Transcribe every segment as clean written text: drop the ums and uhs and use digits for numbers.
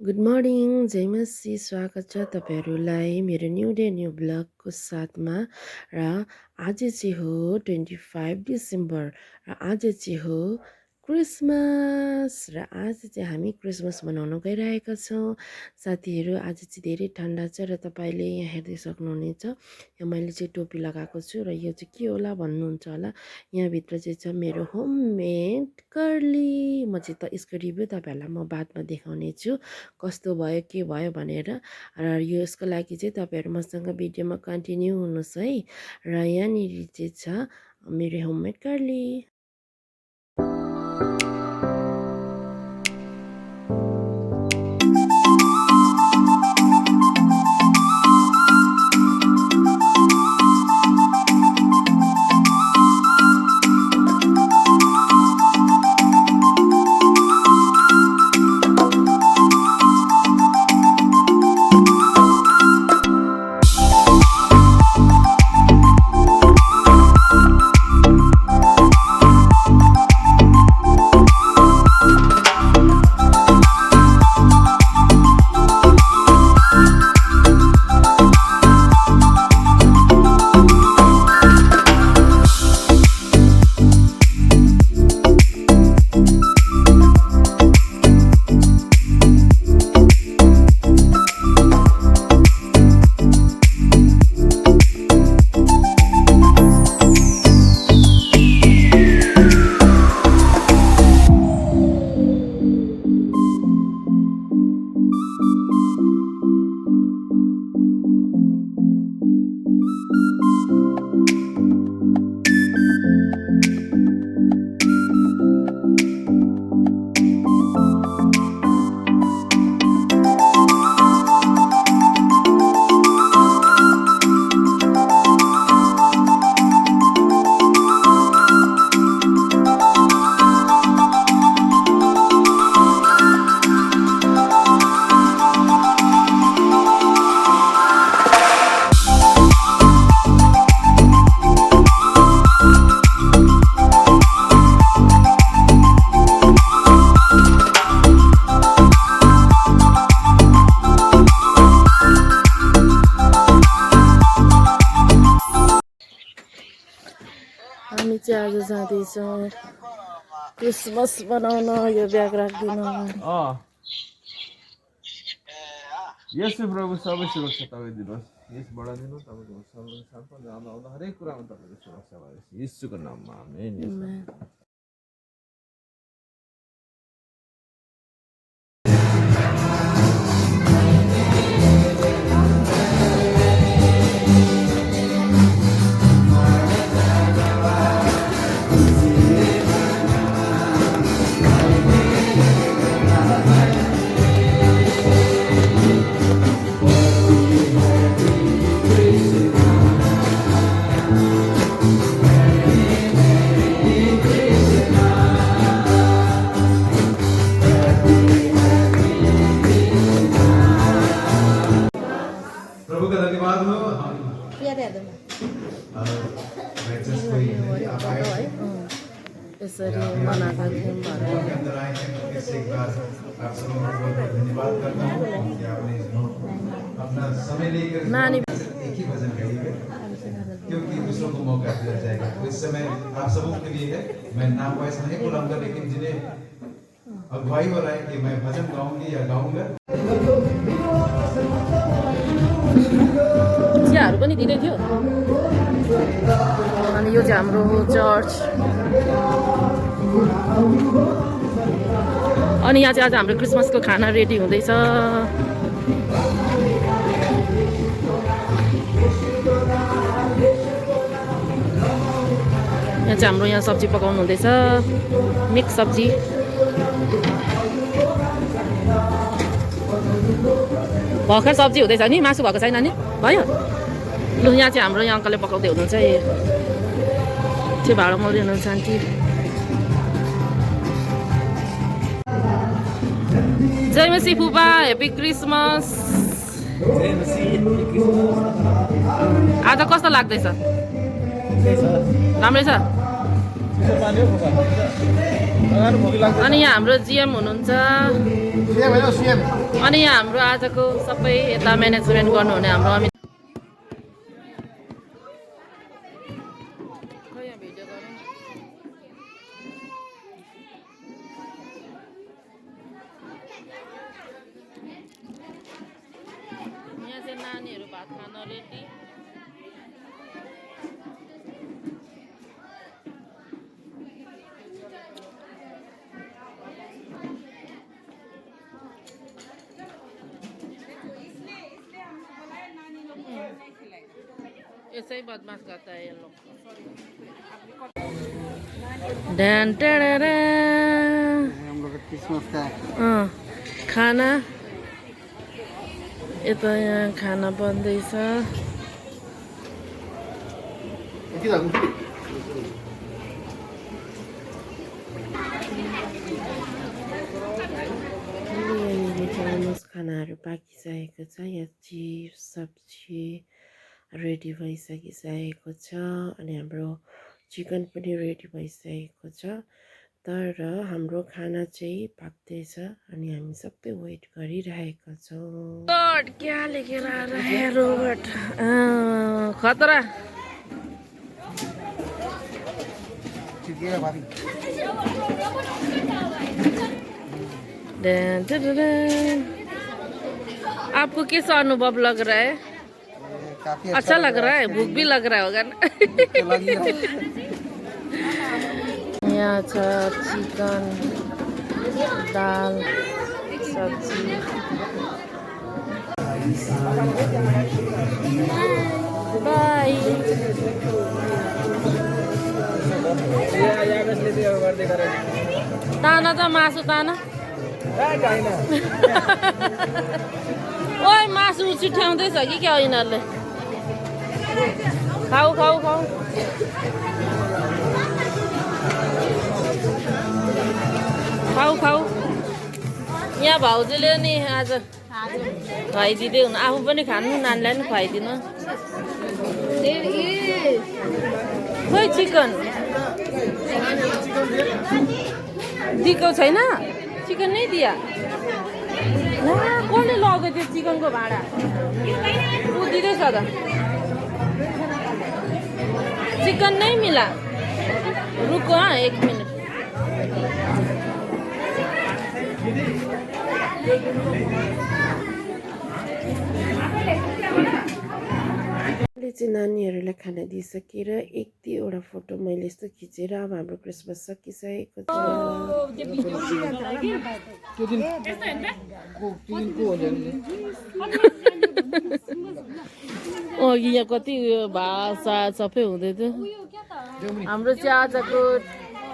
Good morning, जय मसी, स्वागत छ तपाईँहरूलाई मेरो न्यू डे न्यू ब्लगको साथमा। र आज चाहिँ हो 25 डिसेम्बर र आज चाहिँ हो क्रिसमस। र आज चाहिँ हामी क्रिसमस मनाउन गइरहेका छौँ साथीहरू। आज चाहिँ धेरै ठन्डा छ र तपाईँले यहाँ हेर्दै सक्नुहुनेछ, यहाँ मैले चाहिँ टोपी लगाएको छु र यो चाहिँ के होला भन्नुहुन्छ होला। यहाँभित्र चाहिँ छ मेरो होममेड कर्ली। म चाहिँ त यसको रिभ्यू तपाईँहरूलाई म बादमा देखाउने छु कस्तो भयो के भयो भनेर। र यसको लागि चाहिँ तपाईँहरू मसँग भिडियोमा कन्टिन्यू हुनुहोस् है। र यहाँनिर चाहिँ छ मेरो होममेड कर्ली। हामी चाहिँ आज जाँदैछौँ क्रिसमस मनाउन। यो ब्याग राखिदिनु। यसै प्रभु सबै सुरक्षा तपाईँ दिनुहोस्, यसबाट दिनु तपाईँको सबै साथमा जाँदा आउँदा हरेक कुरामा तपाईँको सुरक्षा भयो यीशुको नाममा आमेन। प्रभु का धन्यवाद हो। यसरी बनाएको थियौँ नानी क्योंकि दूसरों को मौका दिया जाएगा। तो इस समय आप सबों के लिए है, मैं नाम वाइज नहीं बुलाऊंगा, लेकिन जिन्हें अगुवाई हो रहा है कि मैं भजन गाऊंगी या गाऊंगा। चियाहरू पनि दिँदै थियो। अनि यो चाहिँ हाम्रो चर्च। अनि यहाँ चाहिँ आज हाम्रो क्रिसमसको खाना रेडी हुँदैछ। यहाँ चाहिँ हाम्रो यहाँ सब्जी पकाउनु हुँदैछ, मिक्स सब्जी। भर्खर सब्जी हुँदैछ नि, मासु भएको छैन नि, भयो। लु यहाँ चाहिँ हाम्रो यहाँ अङ्कलले पकाउँदै हुनुहुन्छ। त्यो भाडा मोल्दै हुनुहुन्छ आन्टी। जय मसी फुपा, हेप्पी क्रिसमस। आज कस्तो लाग्दैछ? राम्रै छ। अनि यहाँ हाम्रो जिएम हुनुहुन्छ अनि यहाँ हाम्रो आजको सबै यता म्यानेजमेन्ट गर्नुहुने हाम्रो अमित यहाँ चाहिँ नानीहरू भात खान रेडी ऐसे ही बदमाश करता है ये लोग डन टडरा हम लोग क्रिसमस का खाना यता यहाँ खाना बन्दैछ यहाँनिर खानाहरू पाकिसकेको छ यहाँ चिप्स सब्जी रेडी भइसकिसकेको छ अनि हाम्रो चिकन पनि रेडी भइसकेको छ तर हाम्रो खाना चाहिँ पाक्दैछ अनि हामी सबै वेट गरिरहेका छौँ रोबर्ट क्या लेकर आ रहा है रोबर्ट खतरा आपको कैसा अनुभव लग रहा है अच्छा लग रहा है भूख भी लग रहा होगा ना यहाँ छ चिकन दाल सब्जी बाई ताना त मासु ताना ओइ मासु छिट्याउँदैछ कि क्या यिनीहरूले खाऊ खाऊ खाऊ खाऊ खाऊ यहाँ भाउजूले नि आज खुवाइदिँदै हुनु आफू पनि खानु नानीलाई पनि खुवाइदिनु खोइ चिकन दिएको छैन चिकन नै दिया ला कसले लग्यो त्यो चिकनको भाँडा ऊ दिँदैछ त चिकन नै मिला रुको एक मिनट मैले चाहिँ नानीहरूलाई खाना दिइसकेर एक दुईवटा फोटो मैले यस्तो खिचेर अब हाम्रो क्रिसमस सकिसकेको छ अघि यहाँ कति उयो भाषा सबै हुँदै थियो हाम्रो चाहिँ आजको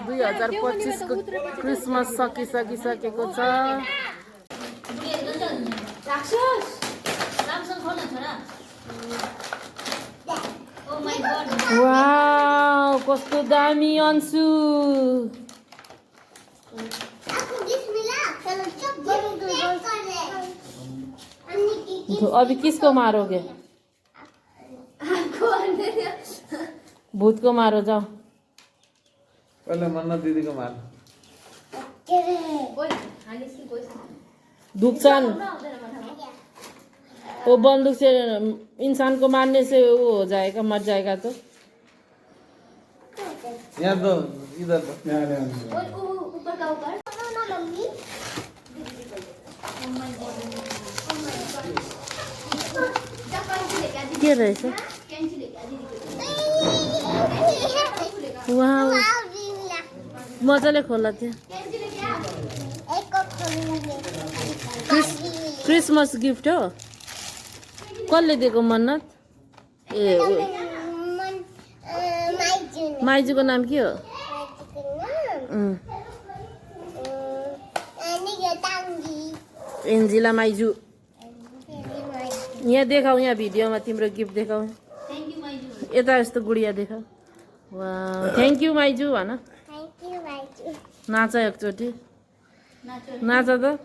2025 को क्रिसमस सकिसकेको छ वाउ कस्तो दामी अन्सु तो अभी किसको मारोगे भूत को मारो जाओ पहले मन्नत दीदी को मार दुखसान वो बंदूक से इंसान को मारने से वो हो जाएगा मर जाएगा तो यहाँ दो इधर दो ऊपर का ऊपर मम्मी के रहेछ वाउ मजाले खोला थियो क्रिसमस गिफ्ट हो कसले दिएको मन्नत ए माइजूको नाम के हो एन्जिला माइजू यहाँ देखाऊ यहाँ भिडियोमा तिम्रो गिफ्ट देखाऊ यता यस्तो गुडिया देखाऊ वाउ थ्याङ्क यू माइजू भन नाच एकचोटि नाच त